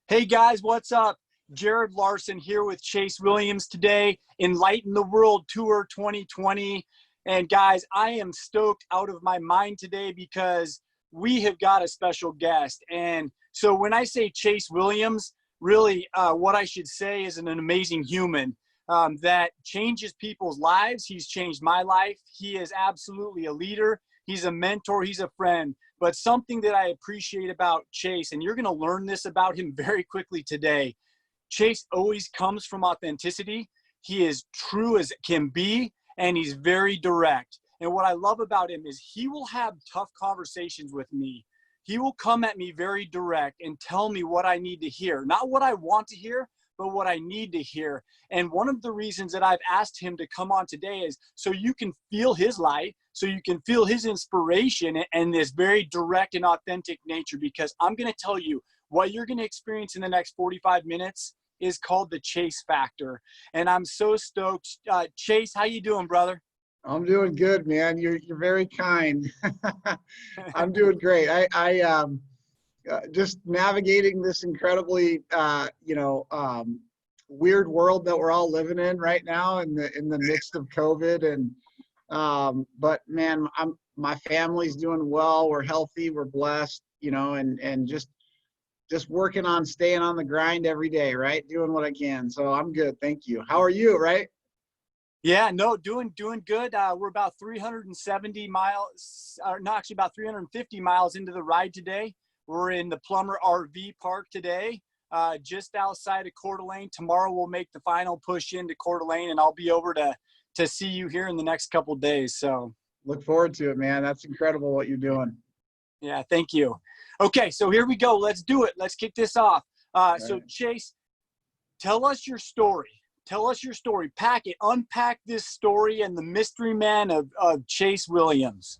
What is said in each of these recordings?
Hey guys, what's up? Jared Larson here with Chase Williams today, NlightN the World Tour 2020. And guys, I am stoked out of my mind today because we have got a special guest. And so when I say Chase Williams, really what I should say is an amazing human that changes people's lives. He's changed my life. He is absolutely a leader. He's a mentor. He's a friend. But something that I appreciate about Chase, and you're going to learn this about him very quickly today, Chase always comes from authenticity. He is true as it can be, and he's very direct. And what I love about him is he will have tough conversations with me. He will come at me very direct and tell me what I need to hear. Not what I want to hear, but what I need to hear. And one of the reasons that I've asked him to come on today is so you can feel his light, so you can feel his inspiration and this very direct and authentic nature, because I'm going to tell you what you're going to experience in the next 45 minutes is called the Chase Factor. And I'm so stoked. Chase, how you doing, brother? I'm doing good, man. You're very kind. I'm doing great. I just navigating this incredibly, weird world that we're all living in right now in the midst of COVID. And but man, my family's doing well. We're healthy. We're blessed. And just working on staying on the grind every day, right? Doing what I can. So I'm good. Thank you. How are you? Right? Yeah, no, doing good. We're about 370 miles, or no, actually about 350 miles into the ride today. We're in the Plummer RV Park today, just outside of Coeur d'Alene. Tomorrow we'll make the final push into Coeur d'Alene, and I'll be over to see you here in the next couple of days. So look forward to it, man. That's incredible what you're doing. Yeah, thank you. Okay, so here we go. Let's do it. Let's kick this off. So Chase, tell us your story. Tell us your story. Pack it. Unpack this story and the mystery man of Chase Williams.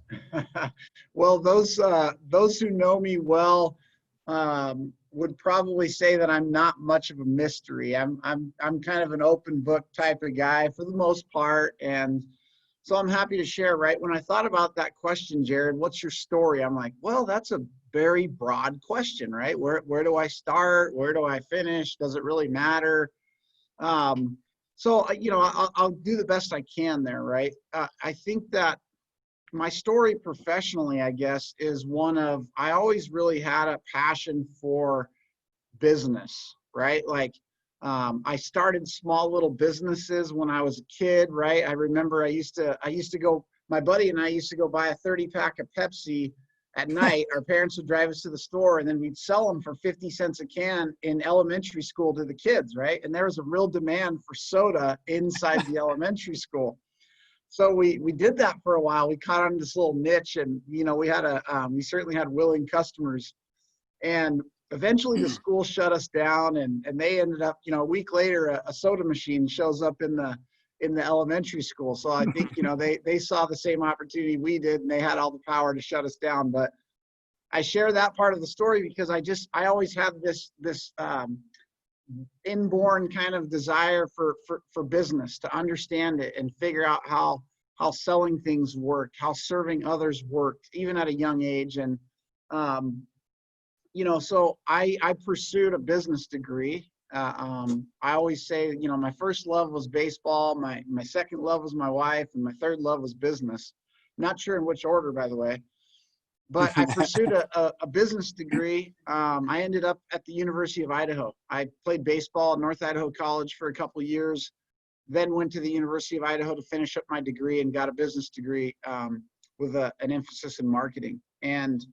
Well, those who know me well would probably say that I'm not much of a mystery. I'm kind of an open book type of guy for the most part, and so I'm happy to share. Right when I thought about that question, Jared, what's your story? I'm like, well, that's a very broad question, right? Where do I start? Where do I finish? Does it really matter? So, I'll do the best I can there, right? I think that my story professionally, I guess, is one of, I always really had a passion for business, right? Like, I started small little businesses when I was a kid, right? I remember I used to go, my buddy and I used to go buy a 30-pack of Pepsi at night. Our parents would drive us to the store, and then we'd sell them for 50 cents a can in elementary school to the kids, right? And there was a real demand for soda inside the elementary school. So we did that for a while. We caught on this little niche, and we certainly had willing customers. And eventually the school shut us down, and they ended up, a week later, a soda machine shows up in the elementary school. So I think, they saw the same opportunity we did, and they had all the power to shut us down. But I share that part of the story because I always have this inborn kind of desire for business, to understand it and figure out how selling things work, how serving others worked, even at a young age. And, so I pursued a business degree. I always say, my first love was baseball. My second love was my wife, and my third love was business. Not sure in which order, by the way, but I pursued a business degree. I ended up at the University of Idaho. I played baseball at North Idaho College for a couple of years, then went to the University of Idaho to finish up my degree and got a business degree with an emphasis in marketing. And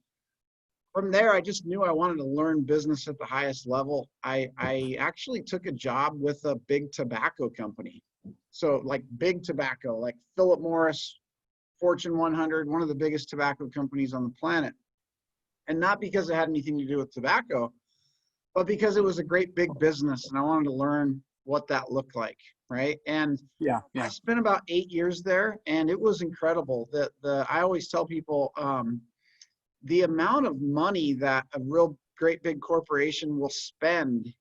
from there, I just knew I wanted to learn business at the highest level. I actually took a job with a big tobacco company. So like big tobacco, like Philip Morris, Fortune 100, one of the biggest tobacco companies on the planet. And not because it had anything to do with tobacco, but because it was a great big business and I wanted to learn what that looked like, right? And yeah. I spent about 8 years there, and it was incredible. I always tell people, the amount of money that a real great big corporation will spend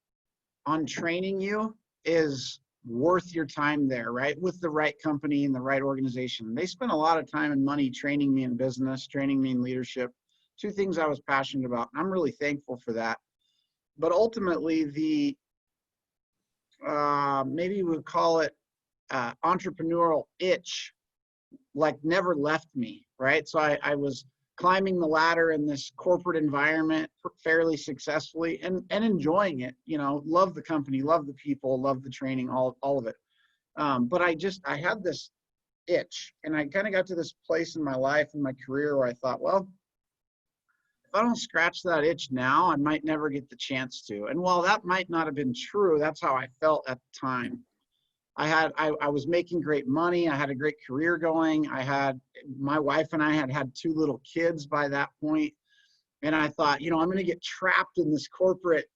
on training you is worth your time there, right? With the right company and the right organization. They spent a lot of time and money training me in business, training me in leadership, two things I was passionate about. And I'm really thankful for that. ultimately maybe we would call it entrepreneurial itch, like never left me, right? So I was climbing the ladder in this corporate environment fairly successfully and enjoying it, love the company, love the people, love the training, all of it. But I had this itch, and I kind of got to this place in my life and my career where I thought, well, if I don't scratch that itch now, I might never get the chance to. And while that might not have been true, that's how I felt at the time. I was making great money. I had a great career going. My wife and I had 2 little kids by that point. And I thought, I'm going to get trapped in this corporate,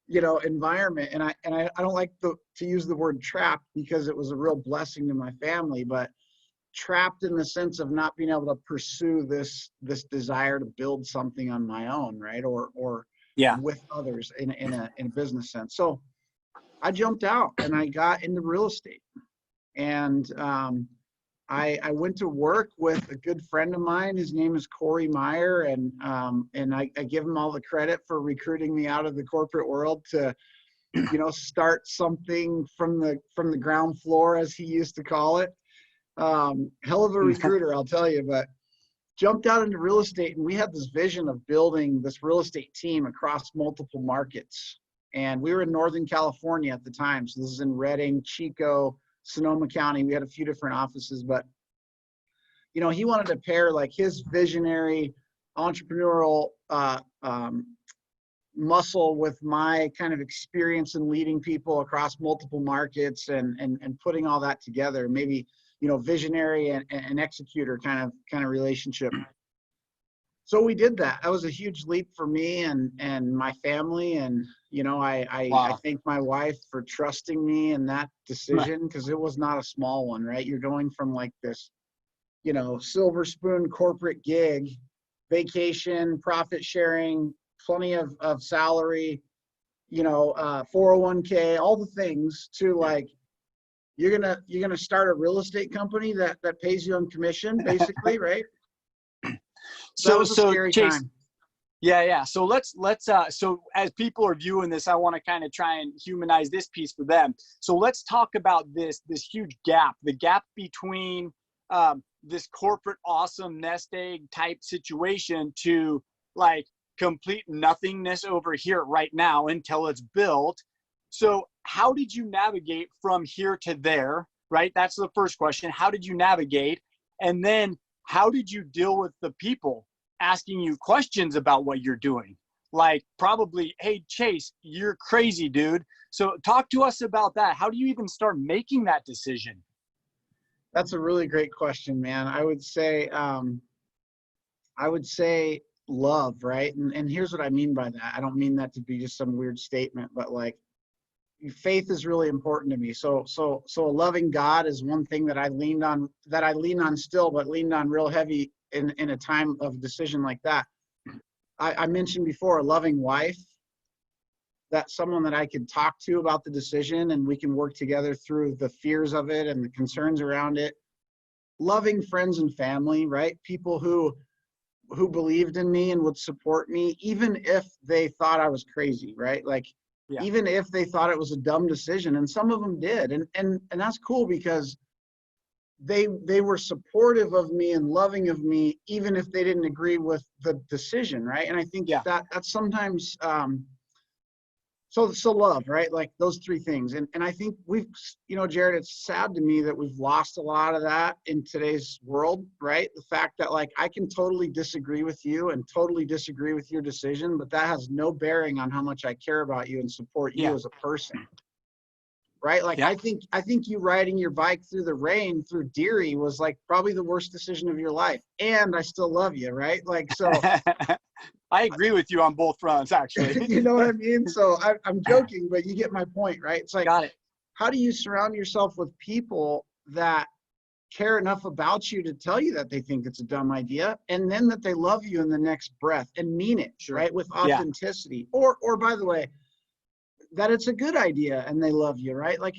environment. And I don't like to use the word trapped, because it was a real blessing to my family, but trapped in the sense of not being able to pursue this desire to build something on my own, right? Or with others in a business sense. So I jumped out and I got into real estate, and I went to work with a good friend of mine. His name is Corey Meyer, and I give him all the credit for recruiting me out of the corporate world to, start something from the ground floor, as he used to call it. Hell of a recruiter, I'll tell you, but jumped out into real estate, and we had this vision of building this real estate team across multiple markets. And we were in Northern California at the time. So this is in Redding, Chico, Sonoma County. We had a few different offices, but, he wanted to pair like his visionary entrepreneurial muscle with my kind of experience in leading people across multiple markets and putting all that together. Maybe, visionary and executor kind of relationship. So we did that. That was a huge leap for me and my family. And, I thank my wife for trusting me in that decision, because it was not a small one, right? You're going from like this, silver spoon corporate gig, vacation, profit sharing, plenty of salary, 401k, all the things, to like, you're gonna start a real estate company that pays you on commission, basically, right? So that was a scary Chase, time. Yeah. So let's so as people are viewing this, I want to kind of try and humanize this piece for them. So let's talk about this huge gap, the gap between this corporate awesome nest egg type situation to like complete nothingness over here right now until it's built. So how did you navigate from here to there, right? That's the first question. How did you navigate? And then how did you deal with the people asking you questions about what you're doing? Like probably, hey, Chase, you're crazy, dude. So talk to us about that. How do you even start making that decision? That's a really great question, man. I would say love, right? And here's what I mean by that. I don't mean that to be just some weird statement, but like, faith is really important to me. So a loving God is one thing that I lean on still, but leaned on real heavy in a time of decision like that. I mentioned before, a loving wife, that's someone that I could talk to about the decision, and we can work together through the fears of it and the concerns around it. Loving friends and family, right? People who believed in me and would support me, even if they thought I was crazy, right? Like, even if they thought it was a dumb decision, and some of them did. And that's cool, because they were supportive of me and loving of me, even if they didn't agree with the decision, right? And I think that's sometimes, so love, right? Like those 3 things. And I think we've, Jared, it's sad to me that we've lost a lot of that in today's world, right? The fact that like, I can totally disagree with you and totally disagree with your decision, but that has no bearing on how much I care about you and support you as a person, right? Like, I think you riding your bike through the rain through Deary was like probably the worst decision of your life. And I still love you, right? Like, so I agree with you on both fronts, actually. You know what I mean? So I'm joking, but you get my point, right? It's like, got it. How do you surround yourself with people that care enough about you to tell you that they think it's a dumb idea, and then that they love you in the next breath and mean it, right? With authenticity. Or by the way, that it's a good idea and they love you, right? Like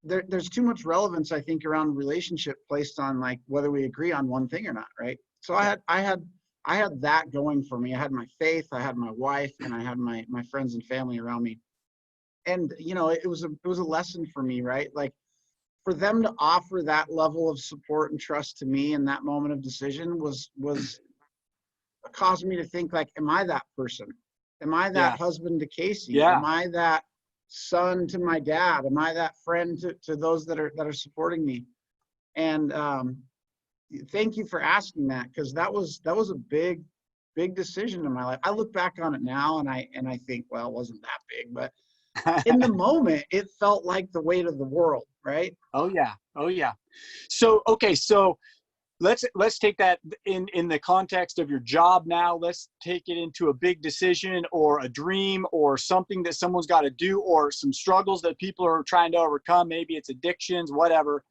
there's too much relevance, I think, around relationship placed on like whether we agree on one thing or not, right? So I had I had that going for me. I had my faith, I had my wife, and I had my friends and family around me. And it was a lesson for me, right? Like, for them to offer that level of support and trust to me in that moment of decision was caused me to think, like, am I that person? Am I that Yeah. husband to Casey? Yeah. Am I that son to my dad? Am I that friend to those that are supporting me? And thank you for asking that, because that was a big decision in my life. I look back on it now and I think, well, it wasn't that big, but in the moment it felt like the weight of the world, right? Oh yeah. Oh yeah. So, okay. So let's take that in the context of your job now. Let's take it into a big decision or a dream or something that someone's got to do, or some struggles that people are trying to overcome. Maybe it's addictions, whatever.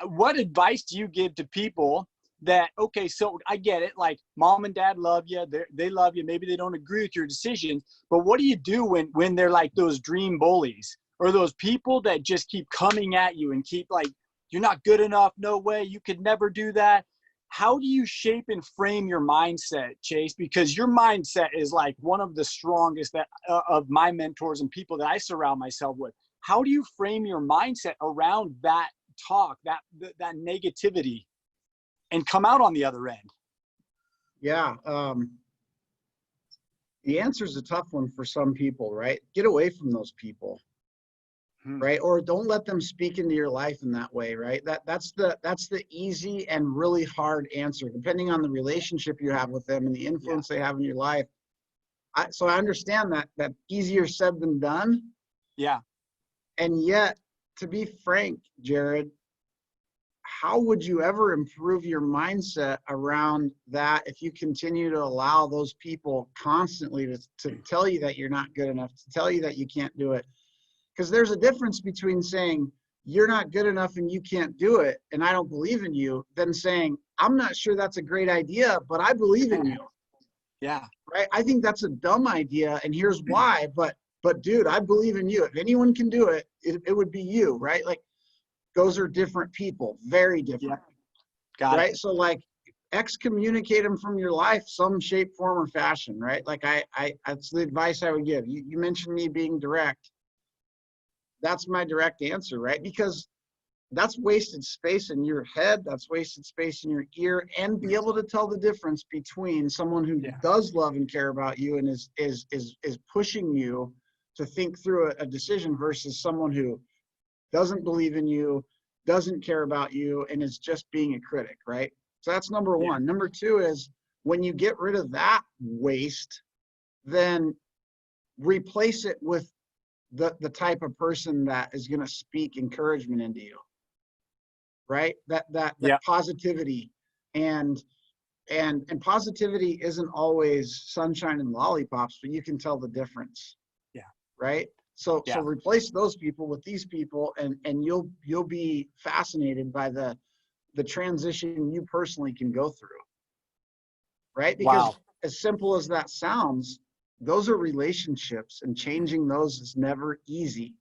What advice do you give to people that, okay, so I get it, like mom and dad love you, they love you, maybe they don't agree with your decisions, but what do you do when they're like those dream bullies, or those people that just keep coming at you and keep like, you're not good enough, no way, you could never do that? How do you shape and frame your mindset, Chase? Because your mindset is like one of the strongest that of my mentors and people that I surround myself with. How do you frame your mindset around that talk, that negativity, and come out on the other end? Yeah. The answer is a tough one for some people, right? Get away from those people, right? Or don't let them speak into your life in that way, right? That's the easy and really hard answer, depending on the relationship you have with them and the influence they have in your life. So I understand that easier said than done. Yeah. And yet, to be frank, Jared, how would you ever improve your mindset around that if you continue to allow those people constantly to tell you that you're not good enough, to tell you that you can't do it? Because there's a difference between saying you're not good enough and you can't do it and I don't believe in you, than saying I'm not sure that's a great idea, but I believe in you. Yeah. Right? I think that's a dumb idea, and here's why. But dude, I believe in you. If anyone can do it, it would be you, right? Like, those are different people, very different. Yeah. Got Right? it. So, like, excommunicate them from your life, some shape, form, or fashion, right? Like, I that's the advice I would give. You mentioned me being direct. That's my direct answer, right? Because that's wasted space in your head, that's wasted space in your ear, and be able to tell the difference between someone who does love and care about you and is pushing you to think through a decision, versus someone who doesn't believe in you, doesn't care about you, and is just being a critic, right? So that's number one. Number two is, when you get rid of that waste, then replace it with the type of person that is going to speak encouragement into you, right? That positivity, and positivity isn't always sunshine and lollipops, but you can tell the difference. Yeah. Right. So replace those people with these people, and you'll be fascinated by the transition you personally can go through. Right. Because as simple as that sounds, those are relationships, and changing those is never easy,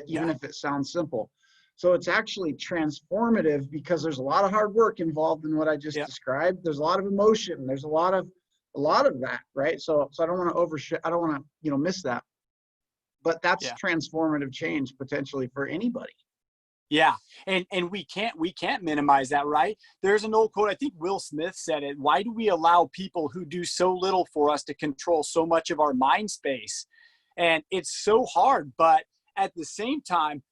even if it sounds simple. So it's actually transformative, because there's a lot of hard work involved in what I just described. There's a lot of emotion. There's a lot of that, right? So I don't want to I don't want to, miss that. But that's transformative change potentially for anybody. Yeah. And we can't minimize that, right? There's an old quote, I think Will Smith said it. Why do we allow people who do so little for us to control so much of our mind space? And it's so hard, but at the same time,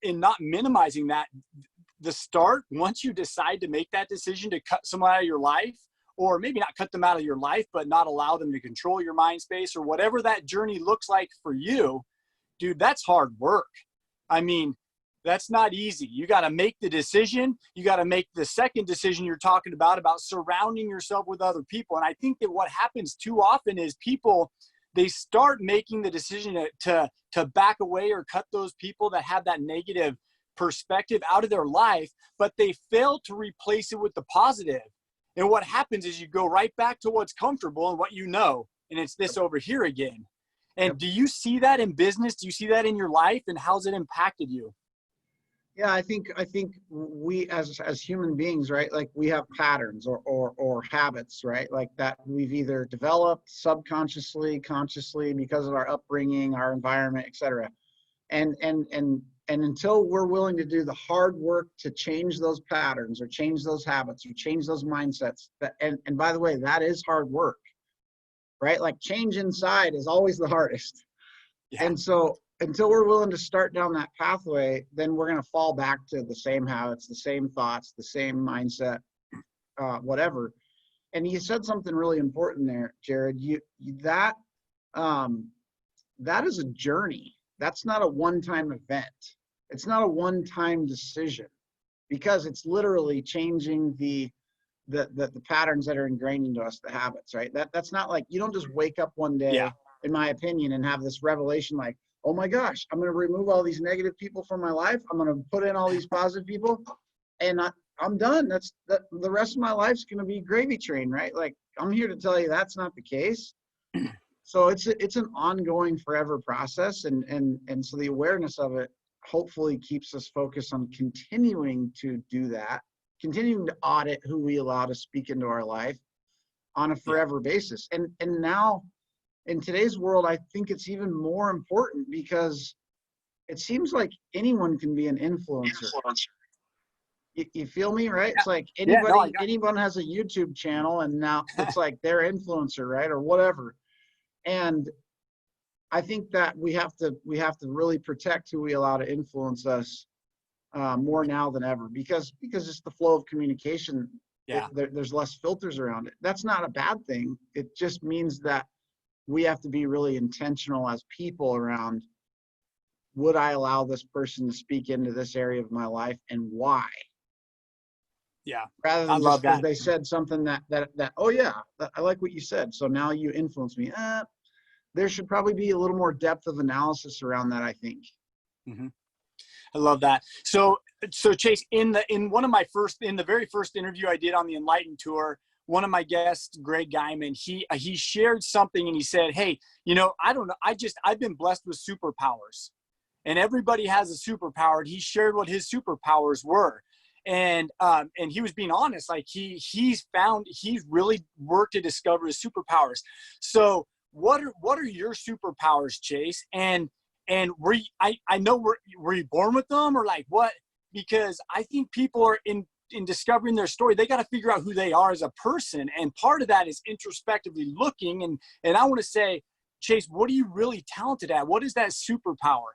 in not minimizing that, the start, once you decide to make that decision to cut someone out of your life, or maybe not cut them out of your life, but not allow them to control your mind space, or whatever that journey looks like for you, dude, that's hard work. I mean, that's not easy. You got to make the decision. You got to make the second decision you're talking about surrounding yourself with other people. And I think that what happens too often is people, they start making the decision to back away or cut those people that have that negative perspective out of their life, but they fail to replace it with the positive. And what happens is you go right back to what's comfortable and what you know, and it's this over here again. And do you see that in business? Do you see that in your life? And how's it impacted you? Yeah, I think we as human beings, right? Like we have patterns or habits, right? Like that we've either developed subconsciously, consciously because of our upbringing, our environment, etc. And until we're willing to do the hard work to change those patterns or change those habits or change those mindsets, and by the way, that is hard work, right? Like change inside is always the hardest. Yeah. And so until we're willing to start down that pathway, then we're going to fall back to the same habits, the same thoughts, the same mindset, whatever. And you said something really important there, Jared. That um, that is a journey. That's not a one-time event. It's not a one-time decision because it's literally changing the patterns that are ingrained into us, the habits, right? That's not like you don't just wake up one Yeah. day, in my opinion, and have this revelation like, oh my gosh, I'm going to remove all these negative people from my life. I'm going to put in all these positive people, and I'm done. The rest of my life's going to be gravy train, right? Like I'm here to tell you that's not the case. So it's an ongoing, forever process, and so the awareness of it hopefully keeps us focused on continuing to do that, continuing to audit who we allow to speak into our life on a Yeah. forever basis. And now in today's world, I think it's even more important because it seems like anyone can be an influencer. You feel me, right? Yeah. It's like Yeah. No, I got anyone has a YouTube channel and now it's like they're influencer, right? Or whatever. And I think that we have to really protect who we allow to influence us more now than ever because it's the flow of communication. Yeah. There's less filters around it. That's not a bad thing. It just means that we have to be really intentional as people around, would I allow this person to speak into this area of my life and why? Yeah. Rather I than just love because that. they said something that oh yeah, I like what you said, so now you influence me. There should probably be a little more depth of analysis around that, I think. Hmm. I love that. So Chase, in the very first interview I did on the NlightN tour, one of my guests, Greg Guyman, he shared something and he said, "Hey, I don't know. I've been blessed with superpowers, and everybody has a superpower." And he shared what his superpowers were, and he was being honest. Like he's really worked to discover his superpowers. So what are your superpowers, Chase? And I know were you born with them or like what? Because I think people are in discovering their story, they got to figure out who they are as a person. And part of that is introspectively looking. And I want to say, Chase, what are you really talented at? What is that superpower?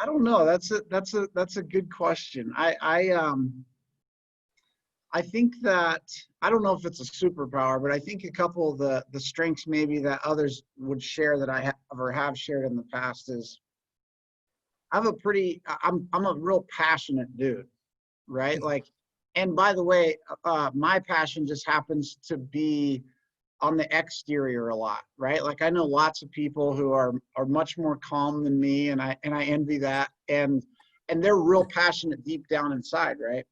I don't know. That's a good question. I think that I don't know if it's a superpower, but I think a couple of the strengths maybe that others would share that I have or have shared in the past is I'm a real passionate dude, right? Like, and by the way, my passion just happens to be on the exterior a lot, right? Like I know lots of people who are much more calm than me, and I envy that, and they're real passionate deep down inside, right?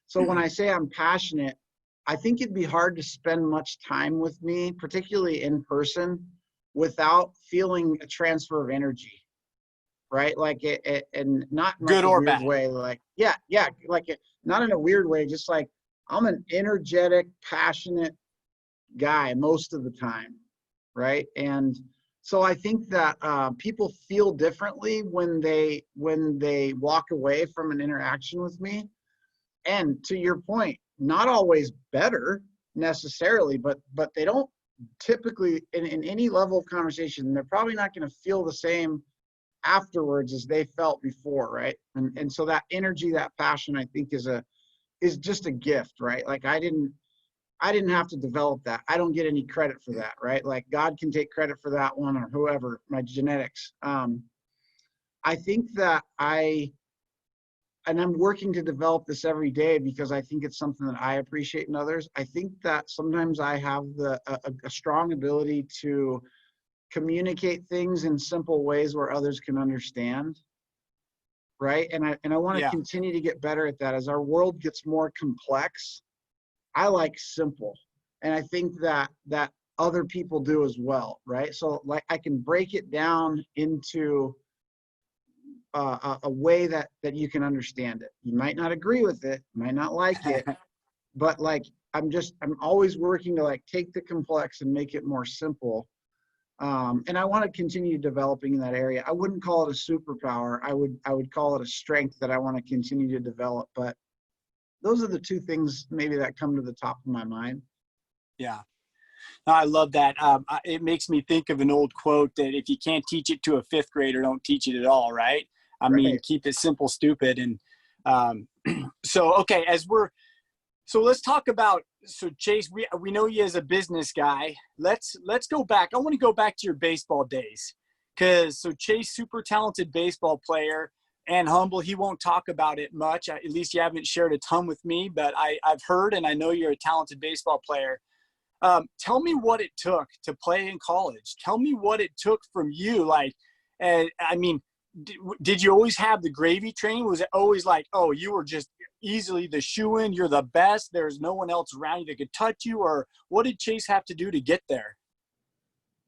So when I say I'm passionate, I think it'd be hard to spend much time with me, particularly in person, without feeling a transfer of energy, right? Like and not in like Good a or weird bad? way, like yeah, like not in a weird way, just like I'm an energetic, passionate guy most of the time, right? And so I think that people feel differently when they walk away from an interaction with me. And to your point, not always better necessarily, but they don't typically in any level of conversation, they're probably not going to feel the same afterwards as they felt before, right? And so that energy, that passion, I think is just a gift, right? Like I didn't have to develop that. I don't get any credit for that, right? Like God can take credit for that one or whoever, my genetics. I think that and I'm working to develop this every day because I think it's something that I appreciate in others. I think that sometimes I have a strong ability to communicate things in simple ways where others can understand, right? And I want to Yeah. continue to get better at that. As our world gets more complex, I like simple. And I think that other people do as well, right? So like I can break it down into a way that you can understand it. You might not agree with it, might not like it, but like I'm always working to like take the complex and make it more simple. And I want to continue developing in that area. I wouldn't call it a superpower. I would call it a strength that I want to continue to develop. But those are the two things maybe that come to the top of my mind. Yeah. No, I love that. It makes me think of an old quote that if you can't teach it to a fifth grader, don't teach it at all, right? I mean, keep it simple, stupid. And so, okay, so let's talk about, so Chase, we know you as a business guy. Let's go back. I want to go back to your baseball days. So Chase, super talented baseball player and humble. He won't talk about it much. At least you haven't shared a ton with me, but I've heard and I know you're a talented baseball player. Tell me what it took to play in college. Tell me what it took from you. Like, I mean, did you always have the gravy train? Was it always like, oh, you were just easily the shoo-in, you're the best, there's no one else around you that could touch you? Or what did Chase have to do to get there?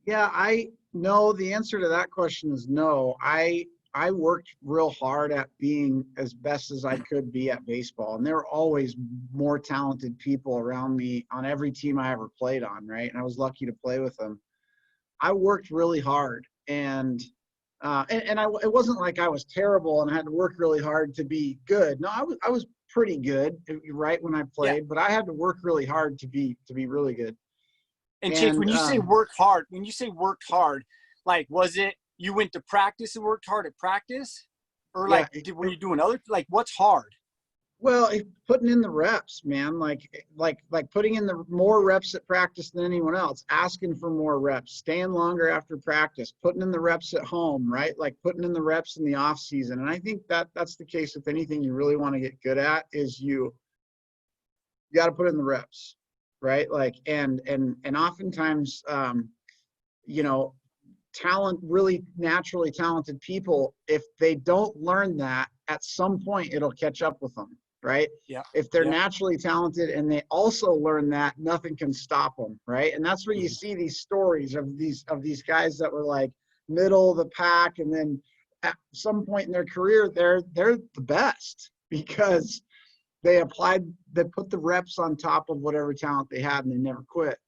Yeah, I know the answer to that question is no. I worked real hard at being as best as I could be at baseball. And there were always more talented people around me on every team I ever played on, right? And I was lucky to play with them. I worked really hard, and it wasn't like I was terrible and I had to work really hard to be good. No, I was pretty good, right, when I played, Yeah. but I had to work really hard to be really good. And Chase, when you say work hard, like, was it you went to practice and worked hard at practice? Or like, were you doing other, like, what's hard? Well, putting in the reps, man, like putting in the more reps at practice than anyone else, asking for more reps, staying longer after practice, putting in the reps at home, right? Like putting in the reps in the off season. And I think that's the case with anything you really want to get good at is you got to put in the reps, right? Like, and oftentimes, you know, really naturally talented people, if they don't learn that, at some point it'll catch up with them, right? Yeah. If they're naturally talented and they also learn that, nothing can stop them, right? And that's where you see these stories of these guys that were like middle of the pack, and then at some point in their career they're the best because they put the reps on top of whatever talent they had and they never quit.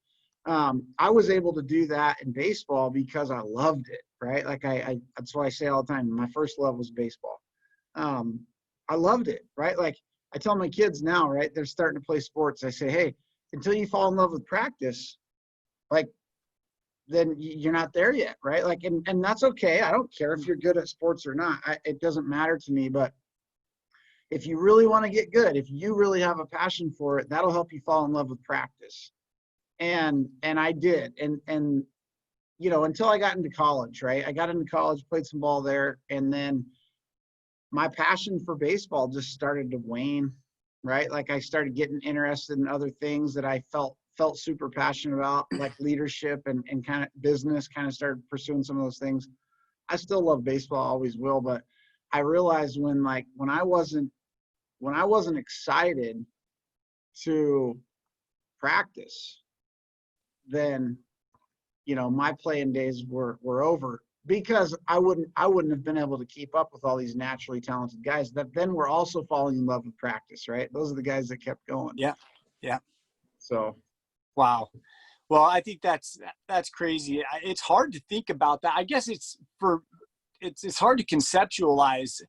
I was able to do that in baseball because I loved it, right? Like that's why I say all the time, my first love was baseball. I loved it, right? Like I tell my kids now, right? They're starting to play sports. I say, hey, until you fall in love with practice, like, then you're not there yet, right? Like, and that's okay. I don't care if you're good at sports or not. It doesn't matter to me. But if you really want to get good, if you really have a passion for it, that'll help you fall in love with practice. And I did. And you know, until I got into college, right? I got into college, played some ball there, and then my passion for baseball just started to wane, right? Like I started getting interested in other things that I felt super passionate about, like leadership and kind of business, kind of started pursuing some of those things. I still love baseball, always will, but I realized when I wasn't excited to practice, then, you know, my playing days were over, because I wouldn't have been able to keep up with all these naturally talented guys that then were also falling in love with practice, right? Those are the guys that kept going. Yeah. Yeah. So. Wow. Well, I think that's crazy. It's hard to think about that. I guess it's hard to conceptualize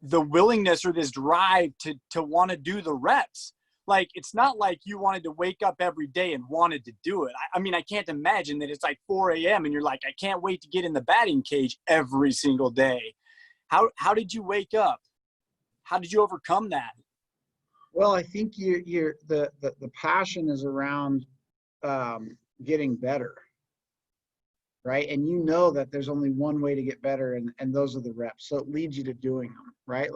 the willingness or this drive to want to do the reps. Like, it's not like you wanted to wake up every day and wanted to do it. I mean, I can't imagine that it's like 4 a.m. and you're like, I can't wait to get in the batting cage every single day. How did you wake up? How did you overcome that? Well, I think the passion is around getting better, right? And you know that there's only one way to get better, and those are the reps. So it leads you to doing them, right?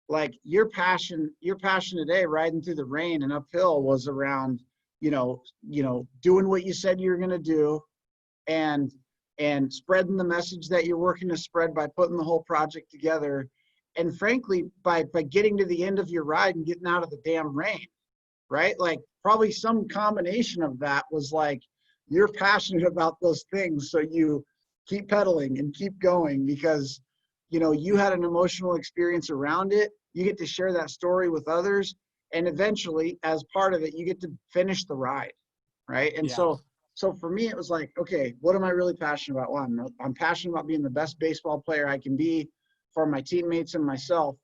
Like your passion today, riding through the rain and uphill, was around, you know, doing what you said you were going to do, and spreading the message that you're working to spread by putting the whole project together. And frankly, by getting to the end of your ride and getting out of the damn rain, right? Like probably some combination of that was like, you're passionate about those things. So you keep pedaling and keep going, because you know, you had an emotional experience around it. You get to share that story with others. And eventually, as part of it, you get to finish the ride. Right. And Yeah. so for me, it was like, okay, what am I really passionate about? Well, I'm passionate about being the best baseball player I can be for my teammates and myself.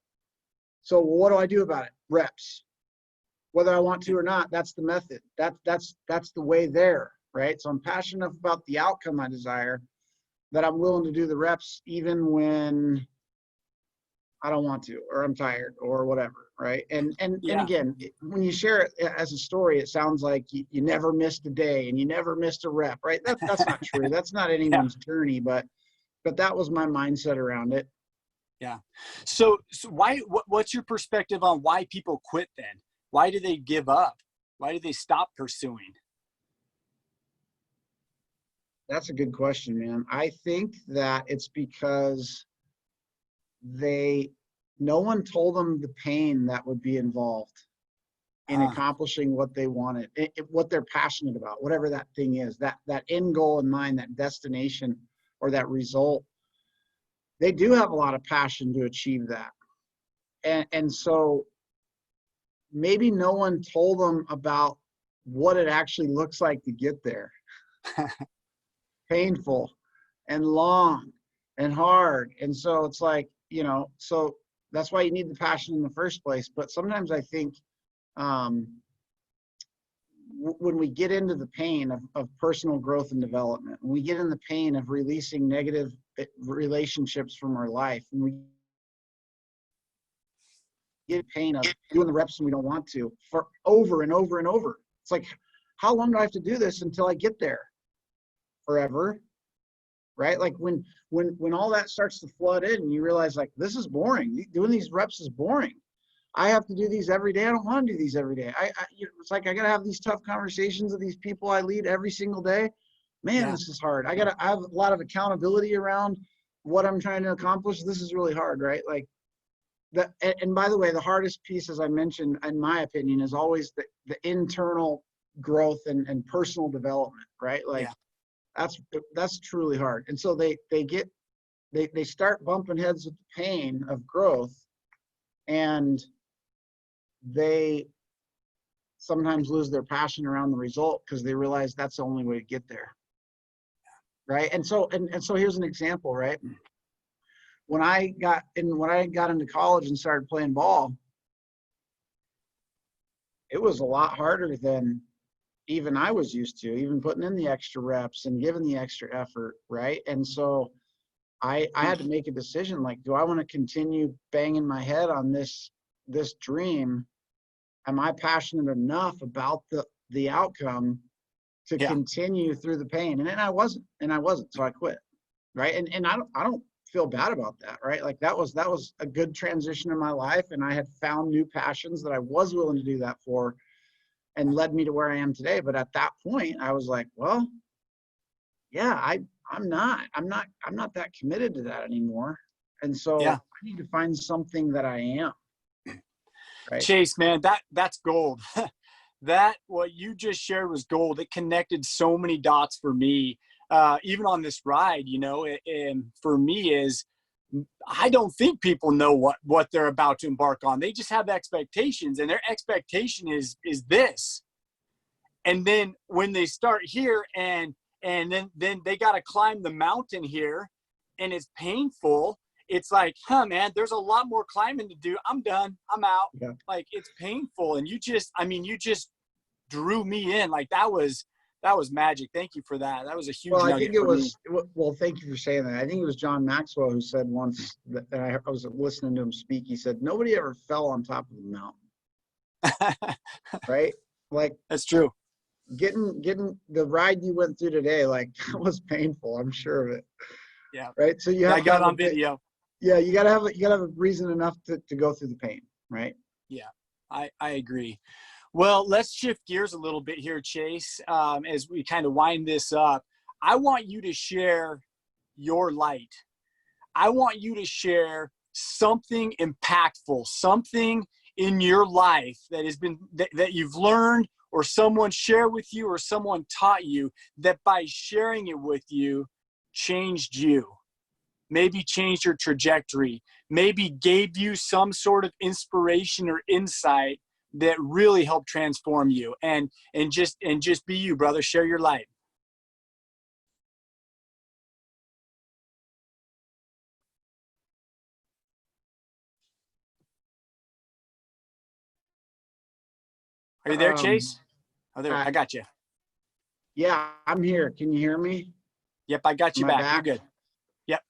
So what do I do about it? Reps. Whether I want to or not, that's the method. That's the way there, right? So I'm passionate enough about the outcome I desire that I'm willing to do the reps even when I don't want to, or I'm tired, or whatever, right? And Yeah. again, when you share it as a story, it sounds like you never missed a day and you never missed a rep, right? That's not true. That's not Yeah. anyone's journey, but that was my mindset around it. Yeah. So what's your perspective on why people quit then? Why do they give up? Why do they stop pursuing? That's a good question, man. I think that it's because no one told them the pain that would be involved in accomplishing what they wanted, what they're passionate about, whatever that thing is, that end goal in mind, that destination or that result. They do have a lot of passion to achieve that. And so maybe no one told them about what it actually looks like to get there. Painful and long and hard. And so it's like, you know, so that's why you need the passion in the first place. But sometimes I think when we get into the pain of personal growth and development, when we get in the pain of releasing negative relationships from our life, and we get pain of doing the reps and we don't want to for over and over and over. It's like, how long do I have to do this until I get there? Forever. Right? Like when all that starts to flood in and you realize like, this is boring. Doing these reps is boring. I have to do these every day. I don't want to do these every day. It's like, I got to have these tough conversations with these people I lead every single day. Man, This is hard. I have a lot of accountability around what I'm trying to accomplish. This is really hard, right? Like that. And by the way, the hardest piece, as I mentioned, in my opinion, is always the internal growth and personal development, right? Like, that's truly hard. And so they start bumping heads with the pain of growth, and they sometimes lose their passion around the result because they realize that's the only way to get there. Right. And so here's an example, right? When I got into college and started playing ball, it was a lot harder than even I was used to, even putting in the extra reps and giving the extra effort, right? And so I had to make a decision, like, do I want to continue banging my head on this dream? Am I passionate enough about the outcome to continue through the pain? And then I wasn't, so I quit, right? And I don't feel bad about that, right? Like that was a good transition in my life, and I had found new passions that I was willing to do that for, and led me to where I am today. But at that point, I was like, well, yeah, I'm not that committed to that anymore. And so I need to find something that I am. Right. Chase, man, that's gold. That what you just shared was gold. It connected so many dots for me, even on this ride, you know. And for me is, I don't think people know what they're about to embark on. They just have expectations, and their expectation is this. And then when they start here and then they got to climb the mountain here, and it's painful. It's like, man, there's a lot more climbing to do. I'm done. I'm out. Yeah. Like, it's painful. And you just drew me in. Like, that was magic. Thank you for that. That was a huge nugget. I think it was, well, thank you for saying that. I think it was John Maxwell who said once that I was listening to him speak. He said, nobody ever fell on top of the mountain. Right? Like, that's true. Getting the ride you went through today, like, that was painful. I'm sure of it. Yeah. Right. So you have I got on video. Yeah. You gotta have a reason enough to go through the pain. Right. Yeah, I agree. Well, let's shift gears a little bit here, Chase, as we kind of wind this up. I want you to share your light. I want you to share something impactful, something in your life that has been that you've learned, or someone shared with you, or someone taught you, that by sharing it with you changed you. maybe changed your trajectory, maybe gave you some sort of inspiration or insight that really helped transform you. And just be you, brother. Share your light. Are you there, Um, Chase? Oh, there. I, I got you. yeah, I'm here. Can you hear me? Yep, I got you Am I back. You're back? good. Yep.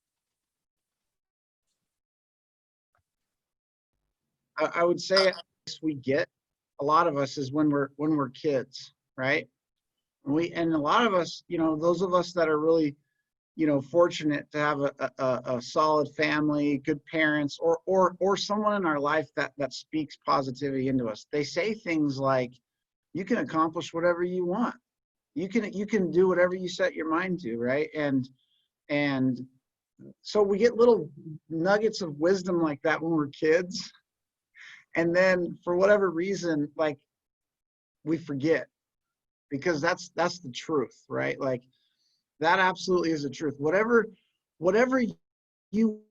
I would say we get a lot of us is when we're kids, right? And a lot of us, those of us that are really, fortunate to have a solid family, good parents, or someone in our life that speaks positivity into us. They say things like, "You can accomplish whatever you want. You can do whatever you set your mind to," right? And so we get little nuggets of wisdom like that when we're kids, and then for whatever reason, like, we forget, because that's the truth, right? Like, that absolutely is the truth. Whatever you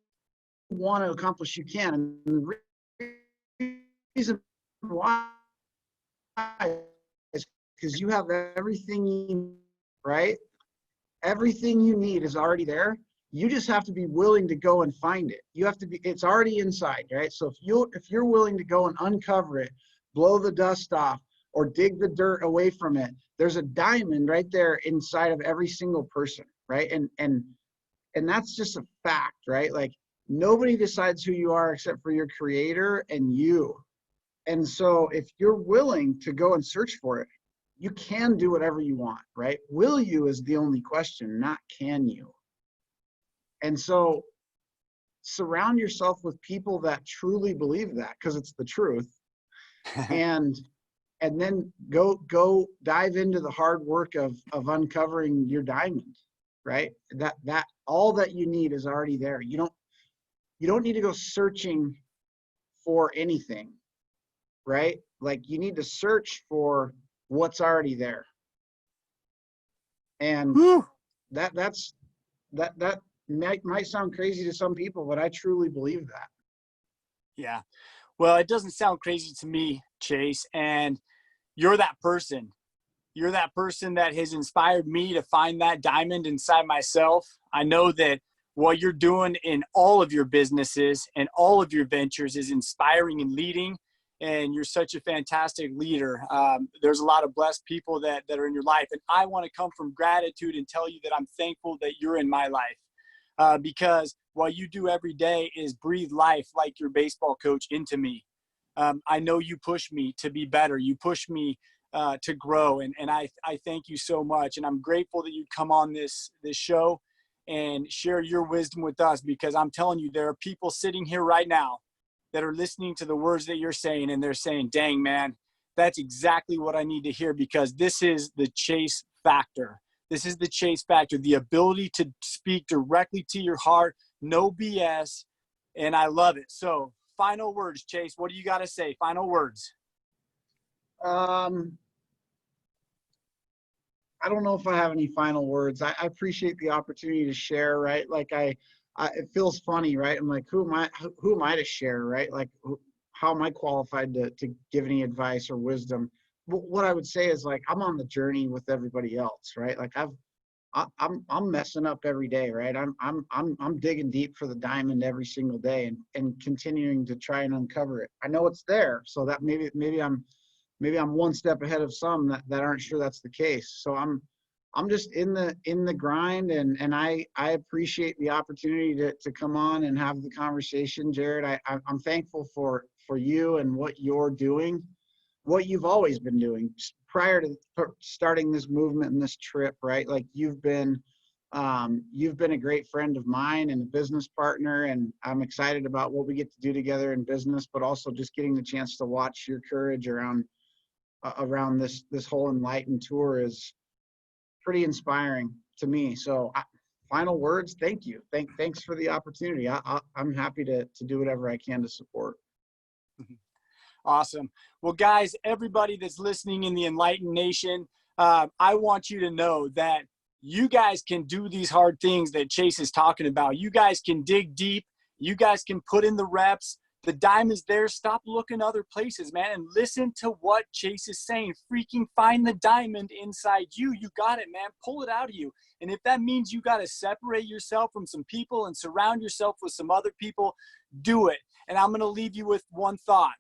want to accomplish, you can. And the reason why is because you have everything you need, right? Everything you need is already there. You just have to be willing to go and find it. You have to be, it's already inside, right? So if you're willing to go and uncover it, blow the dust off, or dig the dirt away from it, there's a diamond right there inside of every single person, right? And that's just a fact, right? Like, nobody decides who you are except for your creator and you. And so if you're willing to go and search for it, you can do whatever you want, right? Will you is the only question, not can you. And so surround yourself with people that truly believe that, because it's the truth. and and then go dive into the hard work of uncovering your diamond, right? That all that you need is already there. You don't need to go searching for anything, right? Like, you need to search for what's already there. And Whew. that might sound crazy to some people, but I truly believe that. Yeah. Well, it doesn't sound crazy to me, Chase. And you're that person. You're that person that has inspired me to find that diamond inside myself. I know that what you're doing in all of your businesses and all of your ventures is inspiring and leading. And you're such a fantastic leader. There's a lot of blessed people that are in your life. And I want to come from gratitude and tell you that I'm thankful that you're in my life. Because what you do every day is breathe life like your baseball coach into me. I know you push me to be better. You push me to grow. And I thank you so much. And I'm grateful that you come on this show and share your wisdom with us, because I'm telling you, there are people sitting here right now that are listening to the words that you're saying, and they're saying, dang, man, that's exactly what I need to hear, because this is the Chase factor. This is the Chase factor, the ability to speak directly to your heart, no BS, and I love it. So, final words, Chase. What do you got to say? Final words. um I don't know if I have any final words. I appreciate the opportunity to share, right? Like, it feels funny, right? I'm like, who am I to share, right? Like, how am I qualified to give any advice or wisdom? What I would say is, like, I'm on the journey with everybody else, right? Like, I'm messing up every day, right? I'm digging deep for the diamond every single day, and continuing to try and uncover it. I know it's there, so that maybe I'm one step ahead of some that aren't sure that's the case. So I'm just in the grind, and I appreciate the opportunity to come on and have the conversation, Jared. I'm thankful for you and what you're doing, what you've always been doing prior to starting this movement and this trip, right? Like, you've been a great friend of mine and a business partner, and I'm excited about what we get to do together in business, but also just getting the chance to watch your courage around this whole NlightN tour is pretty inspiring to me. So, final words, thank you. Thanks for the opportunity. I'm happy to do whatever I can to support. Awesome. Well, guys, everybody that's listening in the NlightN Nation, I want you to know that you guys can do these hard things that Chase is talking about. You guys can dig deep. You guys can put in the reps. The diamond's there. Stop looking other places, man, and listen to what Chase is saying. Freaking find the diamond inside you. You got it, man. Pull it out of you. And if that means you got to separate yourself from some people and surround yourself with some other people, do it. And I'm going to leave you with one thought.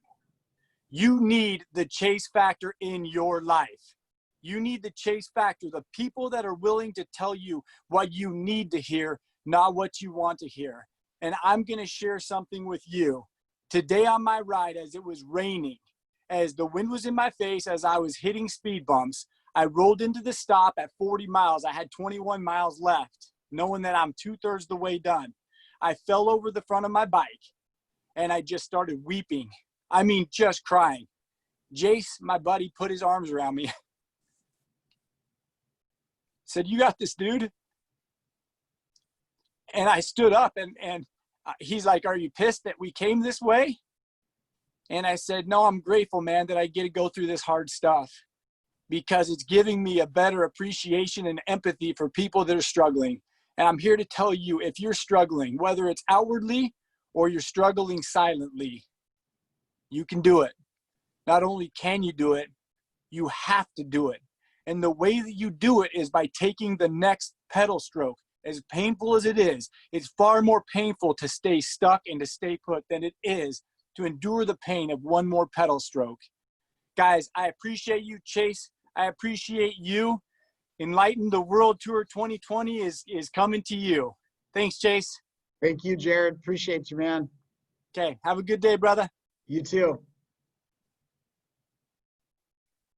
You need the Chase factor in your life. You need the Chase factor, the people that are willing to tell you what you need to hear, not what you want to hear. And I'm going to share something with you. Today on my ride, as it was raining, as the wind was in my face, as I was hitting speed bumps, I rolled into the stop at 40 miles. I had 21 miles left, knowing that I'm 2/3 the way done. I fell over the front of my bike, and I just started weeping. I mean, just crying. Jace, my buddy, put his arms around me. Said, "You got this, dude." And I stood up, and he's like, "Are you pissed that we came this way?" And I said, "No, I'm grateful, man, that I get to go through this hard stuff because it's giving me a better appreciation and empathy for people that are struggling." And I'm here to tell you, if you're struggling, whether it's outwardly or you're struggling silently, you can do it. Not only can you do it, you have to do it. And the way that you do it is by taking the next pedal stroke. As painful as it is, it's far more painful to stay stuck and to stay put than it is to endure the pain of one more pedal stroke. Guys, I appreciate you, Chase. I appreciate you. NlightN the World Tour 2020 is coming to you. Thanks, Chase. Thank you, Jared. Appreciate you, man. Okay, have a good day, brother. You too.